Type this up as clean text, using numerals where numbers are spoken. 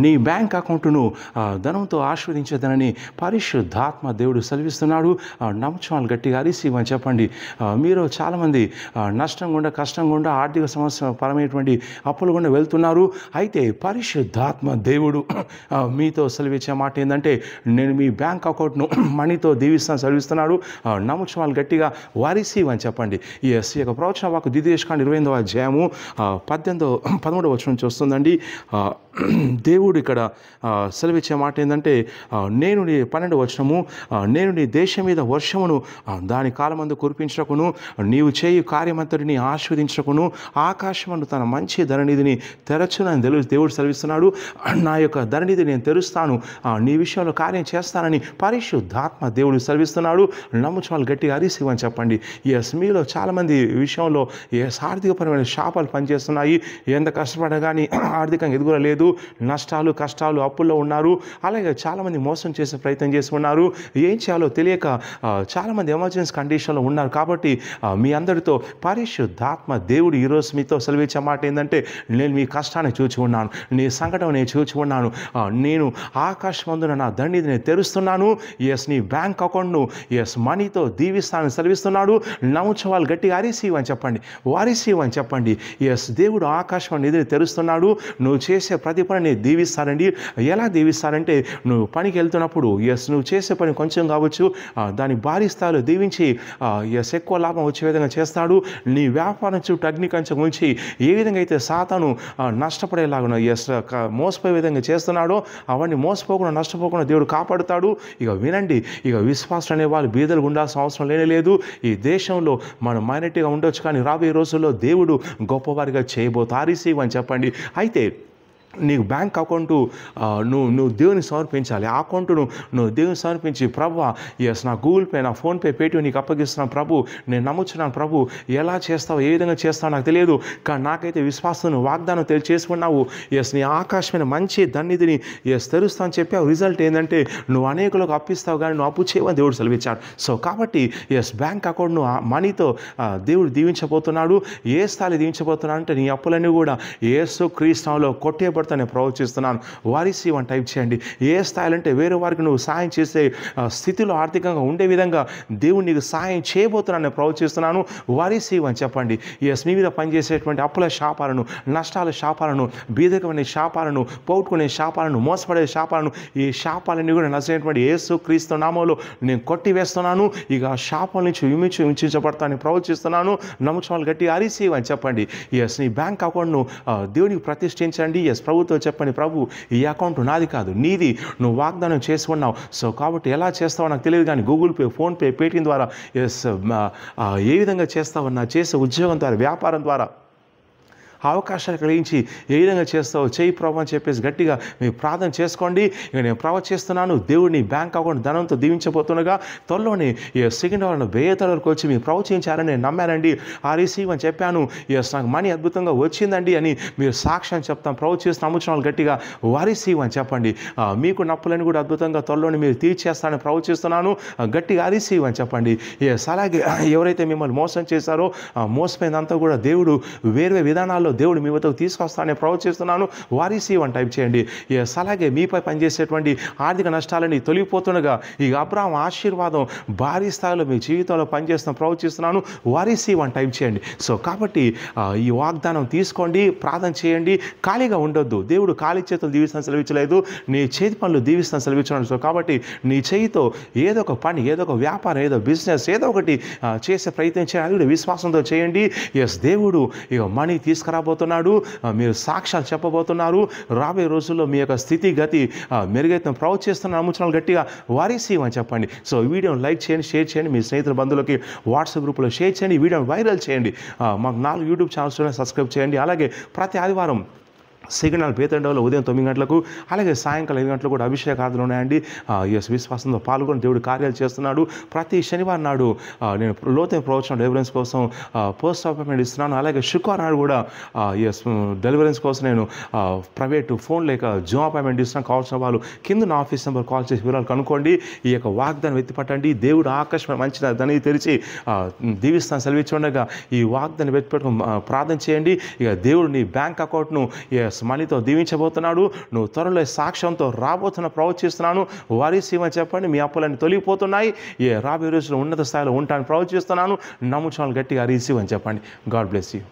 నీ బ్యాంక్ అకౌంటును ధనంతో ఆశీర్వదించదనని పరిశుద్ధాత్మ దేవుడు సెలవిస్తున్నాడు. నమ్మకాలు గట్టిగా రిసీవ్ అని చెప్పండి. మీరు చాలామంది నష్టం గుండా, కష్టం గుండా, ఆర్థిక సమస్య పరమైనటువంటి అప్పులు గుండా వెళ్తున్నారు. అయితే పరిశుద్ధాత్మ దేవుడు మీతో సెలవిచ్చే మాట ఏంటంటే, నేను మీ బ్యాంక్ అకౌంట్ను మనీతో దీవిస్తాను సెలవిస్తున్నాడు. నమ్మకాలు గట్టిగా రిసీవ్ అని చెప్పండి. ఈ యొక్క ప్రవచన వాక్కు ద్వితీయోపదేశకాండం 28వ అధ్యాయము 13వ వచనం నుంచి వస్తుందండి. దేవుడు ఇక్కడ సెలవిచ్చే మాట ఏంటంటే, నేను నీ 12వ వచనము, నేను నీ దేశం మీద వర్షమును దాని కాలమందు కురిపించకును, నీవు చేయు కార్యమంతటిని ఆశీర్వదించకును, ఆకాశమందు తన మంచి ధరనిధిని తెరచునని దేవుడు సెలవిస్తున్నాడు. నా యొక్క ధరనిధి నేను తెరుస్తాను, నీ విషయంలో కార్యం చేస్తానని పరిశుద్ధాత్మ దేవుడు సెలవిస్తున్నాడు. నమ్ముచాలు గట్టిగా రిసీవ్ అని చెప్పండి. ఎస్, మీలో చాలామంది విషయంలో ఆర్థికపరమైన శాపాలు పనిచేస్తున్నాయి. ఎంత కష్టపడగా కానీ ఆర్థికంగా ఎదుగురలేదు, నష్టాలు, కష్టాలు, అప్పుల్లో ఉన్నారు. అలాగే చాలామంది మోసం చేసే ప్రయత్నం చేసి ఉన్నారు. ఏం చేయాలో తెలియక చాలామంది ఎమర్జెన్సీ కండిషన్లో ఉన్నారు. కాబట్టి మీ అందరితో పరిశుద్ధాత్మ దేవుడు ఈరోజు మీతో సెలవిచ్చే మాట ఏంటంటే, నేను మీ కష్టాన్ని చూచి ఉన్నాను, నీ సంకటం నేను చూచి ఉన్నాను, నేను ఆకాశమందున నా దండిని నేను తెరుస్తున్నాను. ఎస్, నీ బ్యాంక్ అకౌంట్ను మనీతో దీవిస్తానని సెలవిస్తున్నాడు. నమ్ముచవాళ్ళు గట్టిగా రిసీవ్ అని చెప్పండి, రిసీవ్ అని చెప్పండి. ఎస్, దేవుడు ఆకాశం నిధిని తెరుస్తున్నాడు. నువ్వు చేసే ప్రతి పనిని దీవిస్తారండి. ఎలా దీవిస్తారంటే, నువ్వు పనికి వెళ్తున్నప్పుడు నువ్వు చేసే పని కొంచెం కావచ్చు, దాని భారీ స్థాయిలో దీవించి ఎక్కువ లాభం వచ్చే విధంగా చేస్తాడు. నీ వ్యాపారం చుట్టూ అగ్ని కంచె ఉంచి ఏ విధంగా అయితే సాతాను నష్టపడేలాగా మోసపోయే విధంగా చేస్తున్నాడో అవన్నీ మోసపోకుండా, నష్టపోకుండా దేవుడు కాపాడుతాడు. ఇక వినండి, ఇక విశ్వాసం అనే వాళ్ళు బీదలు ఉండాల్సిన అవసరం లేదు. ఈ దేశంలో మనం మైనారిటీగా ఉండొచ్చు, కానీ రాబోయే రోజుల్లో దేవుడు గొప్పవారిగా చేయబోతా రిసీవ్ అని చెప్పండి. అయితే నీకు బ్యాంక్ అకౌంటు నువ్వు దేవుని సమర్పించాలి. ఆ అకౌంటును నువ్వు దేవుని సమర్పించి, ప్రభువా నా గూగుల్ పే, నా ఫోన్పే, పేటిఎం నీకు అప్పగిస్తున్నాను ప్రభు, నేను నమ్ముచున్నాను ప్రభు, ఎలా చేస్తావు, ఏ విధంగా చేస్తావు నాకు తెలియదు, కానీ నాకైతే విశ్వాసం వాగ్దానం చేసుకున్నావు. నీ ఆకాశమైన మంచి ధన్నిధిని తెరుస్తా అని చెప్పావు. రిజల్ట్ ఏంటంటే, నువ్వు అనేకులకు అప్పిస్తావు కానీ నువ్వు అప్పు చేయవని దేవుడు సెలవిచ్చాడు. సో కాబట్టి బ్యాంక్ అకౌంట్ను మనీతో దేవుడు దీవించబోతున్నాడు. ఏ స్థాయి దీవించబోతున్నాడు అంటే, నీ అప్పులన్నీ కూడా యేసు క్రీస్తులో కొట్టేబడి నేను ప్రవచిస్తున్నాను. రిసీవ్ అని టైప్ చేయండి. ఏ స్థాయిలో అంటే, వేరే వారికి నువ్వు సాయం చేసే స్థితిలో ఆర్థికంగా ఉండే విధంగా దేవుడు నీకు సాయం చేయబోతున్నాను నేను ప్రవచిస్తున్నాను. రిసీవ్ అని చెప్పండి. మీ మీద పనిచేసేటువంటి అప్పుల శాపాలను, నష్టాల శాపాలను, బీదకమైన శాపాలను, పోగొట్టుకునే శాపాలను, మోసపడే శాపాలను, ఈ శాపాలన్నీ కూడా నచ్చినటువంటి యేసు క్రీస్తు నామంలో నేను కొట్టివేస్తున్నాను. ఇక ఆ శాపాల నుంచి విమోచించబడతానని ప్రవచిస్తున్నాను. నమ్ముచాలు గట్టి రిసీవ్ అని చెప్పండి. నీ బ్యాంక్ అకౌంట్ను దేవునికి ప్రతిష్ఠించండి. ప్రభుత్వం చెప్పండి, ప్రభు ఈ అకౌంట్ నాది కాదు, నీది, నువ్వు వాగ్దానం చేసి ఉన్నావు. సో కాబట్టి ఎలా చేస్తావో నాకు తెలియదు, కానీ గూగుల్ పే, ఫోన్పే, పేటిఎం ద్వారా ఏ విధంగా చేస్తావో, నా చేసే ఉద్యోగం ద్వారా, వ్యాపారం ద్వారా అవకాశాలు కలిగించి ఏ విధంగా చేస్తావో చేయి ప్రభు అని చెప్పేసి గట్టిగా మీరు ప్రార్థన చేసుకోండి. ఇక నేను ప్రవచిస్తున్నాను, దేవుడిని బ్యాంక్ అకౌంట్ ధనంతో దీవించబోతుండగా త్వరలోనే సెకండ్ వాళ్ళను వేతల వరకు వచ్చి మీరు ప్రవచించారని నేను నమ్మానండి. రిసీవ్ అని చెప్పాను. నాకు మనీ అద్భుతంగా వచ్చిందండి అని మీరు సాక్ష్యం చెప్తాను. ప్రవచిస్తున్న నమ్ముచున్న గట్టిగా రిసీవ్ అని చెప్పండి. మీకు నప్పులని కూడా అద్భుతంగా త్వరలోనే మీరు తీర్చేస్తానని ప్రవచిస్తున్నాను. గట్టిగా రిసీవ్ అని చెప్పండి. అలాగే ఎవరైతే మిమ్మల్ని మోసం చేశారో, మోసపోయినంతా కూడా దేవుడు వేరే విధానాల్లో దేవుడు మీ వద్దకు తీసుకొస్తానని ప్రవచిస్తున్నాను. రిసీవ్ అని టైప్ చేయండి. అలాగే మీపై పనిచేసేటువంటి ఆర్థిక నష్టాలని తొలగిపోతుండగా ఈ అబ్రాహాం ఆశీర్వాదం భారీ స్థాయిలో మీ జీవితంలో పనిచేస్తున్న ప్రవచిస్తున్నాను. రిసీవ్ అని టైప్ చేయండి. సో కాబట్టి ఈ వాగ్దానం తీసుకోండి, ప్రార్థన చేయండి, ఖాళీగా ఉండొద్దు. దేవుడు ఖాళీ చేతులు దీవిస్తాను సెలవించలేదు, నీ చేతి పనులు దీవిస్తాను సెలవించున్నాడు. సో కాబట్టి నీ చేయితో ఏదో ఒక పని, ఏదో ఒక వ్యాపారం, ఏదో బిజినెస్, ఏదో ఒకటి చేసే ప్రయత్నం చేయాలి. అది కూడా విశ్వాసంతో చేయండి. దేవుడు ఇక మనీ తీసుకురాబోతున్నాడు. మీరు సాక్ష్యాలు చెప్పబోతున్నారు. రాబోయే రోజుల్లో మీ యొక్క స్థితిగతి మెరుగైతే ప్రవచిస్తున్న నమ్ముచున్న గట్టిగా రిసీవ్ అని చెప్పండి. సో ఈ వీడియోని లైక్ చేయండి, షేర్ చేయండి, మీ స్నేహితుల బంధువులకి వాట్సాప్ గ్రూప్లో షేర్ చేయండి, ఈ వీడియోని వైరల్ చేయండి. మాకు 4 యూట్యూబ్ ఛానల్స్ సబ్స్క్రైబ్ చేయండి. అలాగే ప్రతి ఆదివారం సిగ్నల్ బేతండవలో ఉదయం 9 గంటలకు, అలాగే సాయంకాలం 5 గంటలకు కూడా అభిషేక ఆరాధనలు ఉన్నాయండి. విశ్వాసంతో పాల్గొని దేవుడు కార్యాలు చేస్తున్నాడు. ప్రతి శనివారం నాడు నేను లోతైన ప్రవచనం డెలివరెన్స్ కోసం పోస్ట్ అపాయింట్మెంట్ ఇస్తున్నాను. అలాగే శుక్రవారం నాడు కూడా డెలివరెన్స్ కోసం నేను ప్రైవేట్ ఫోన్ లేక జూమ్ అపాయింట్మెంట్ ఇస్తున్నాను. కావాల్సిన వాళ్ళు కింద నా ఆఫీస్ నెంబర్ కాల్ చేసి వివరాలు కనుక్కోండి. ఈ యొక్క వాగ్దానం ఎత్తిపట్టండి. దేవుడు ఆకాశం మంచి దాన్ని తెరిచి దీవిస్తాను సెలవిచ్చుండగా ఈ వాగ్దానం ఎత్తిపెట్టుకుని ప్రార్థన చేయండి. ఇక దేవుడు నీ బ్యాంక్ అకౌంట్ను బ్రదర్స్ మనీతో దీవించబోతున్నాడు. నువ్వు త్వరలో సాక్ష్యంతో రాబోతున్న ప్రవచిస్తున్నాను. వారిసీమని చెప్పండి. మీ అప్పులన్నీ తొలగిపోతున్నాయి. రాబోయే రోజుల్లో ఉన్నత స్థాయిలో ఉంటానని ప్రవచిస్తున్నాను. నమ్ముచున్నాను. గట్టిగా రిసీవ్ అని చెప్పండి. God bless you.